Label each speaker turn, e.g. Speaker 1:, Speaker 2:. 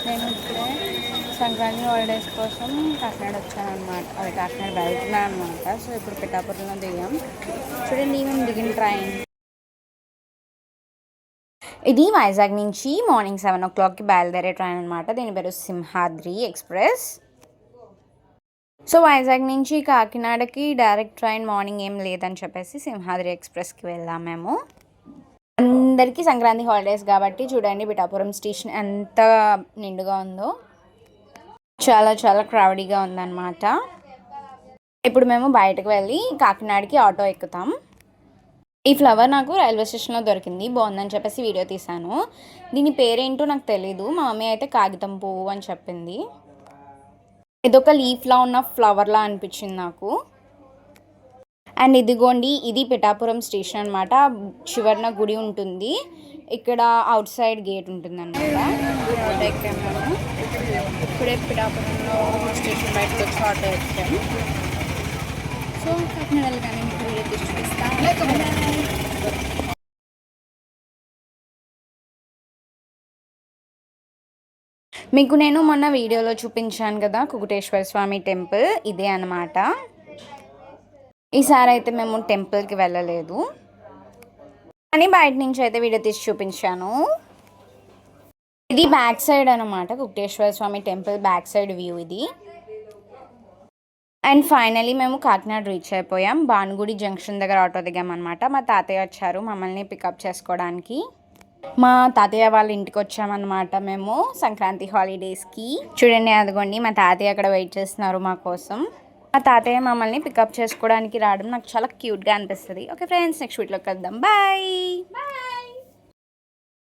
Speaker 1: నేను ఇప్పుడే సంక్రాంతి హాలిడేస్ కోసం కాకినాడ వచ్చాను అనమాట. అది కాకినాడ వెళ్తున్నాను అనమాట. సో ఇప్పుడు పిఠాపురంలో దిగాం. చూడండి మేము దిగిన ట్రైన్ ఇది. వైజాగ్ నుంచి మార్నింగ్ 7 o'clockకి బయలుదేరే ట్రైన్ అనమాట. దీని పేరు సింహాద్రి ఎక్స్ప్రెస్. సో వైజాగ్ నుంచి కాకినాడకి డైరెక్ట్ ట్రైన్ మార్నింగ్ ఏం లేదని చెప్పేసి సింహాద్రి ఎక్స్ప్రెస్కి వెళ్దాం మేము. అందరికీ సంక్రాంతి హాలిడేస్ కాబట్టి చూడండి పిఠాపురం స్టేషన్ ఎంత నిండుగా ఉందో. చాలా చాలా క్రౌడీగా ఉందన్నమాట. ఇప్పుడు మేము బయటకు వెళ్ళి కాకినాడకి ఆటో ఎక్కుతాం. ఈ ఫ్లవర్ నాకు రైల్వే స్టేషన్లో దొరికింది, బాగుందని చెప్పేసి వీడియో తీశాను. దీని పేరేంటో నాకు తెలీదు. మా మమ్మీ అయితే కాగితం పువ్వు అని చెప్పింది. ఇదొక లీఫ్లా ఉన్న ఫ్లవర్లా అనిపించింది నాకు. అండ్ ఇదిగోండి, ఇది పిఠాపురం స్టేషన్ అనమాట. చివరిన గుడి ఉంటుంది, ఇక్కడ అవుట్ సైడ్ గేట్ ఉంటుంది అనమాట. ఆటో ఎక్కాము. ఇప్పుడే పిఠాపురంలో స్టేషన్ బయటకు వచ్చి ఆటో ఎక్కాము. సో కాకినాడ వెళ్ళగానే మీకు వీడియో తీసి చూపిస్తాను. మీకు నేను మొన్న వీడియోలో చూపించాను కదా కుకుటేశ్వర స్వామి టెంపుల్, ఇదే అనమాట. ఈసారి అయితే మేము టెంపుల్కి వెళ్ళలేదు కానీ బయట నుంచి అయితే వీడియో తీసి చూపించాను. ఇది బ్యాక్ సైడ్ అనమాట, కుకుటేశ్వర స్వామి టెంపుల్ బ్యాక్ సైడ్ వ్యూ ఇది. అండ్ ఫైనలీ మేము కాకినాడ రీచ్ అయిపోయాం. భానుగుడి జంక్షన్ దగ్గర ఆటో దిగామన్నమాట. మా తాతయ్య వచ్చారు మమ్మల్ని పికప్ చేసుకోవడానికి. మా తాతయ్య వాళ్ళ ఇంటికి వచ్చామన్నమాట మేము సంక్రాంతి హాలిడేస్కి. చూడండి అదిగోండి, మా తాతయ్య అక్కడ వెయిట్ చేస్తున్నారు మా కోసం. మా తాతయ్య మమ్మల్ని పికప్ చేసుకోవడానికి రావడం నాకు చాలా క్యూట్గా అనిపిస్తుంది. ఓకే ఫ్రెండ్స్, నెక్స్ట్ వీడియోలో కలుద్దాం. బాయ్.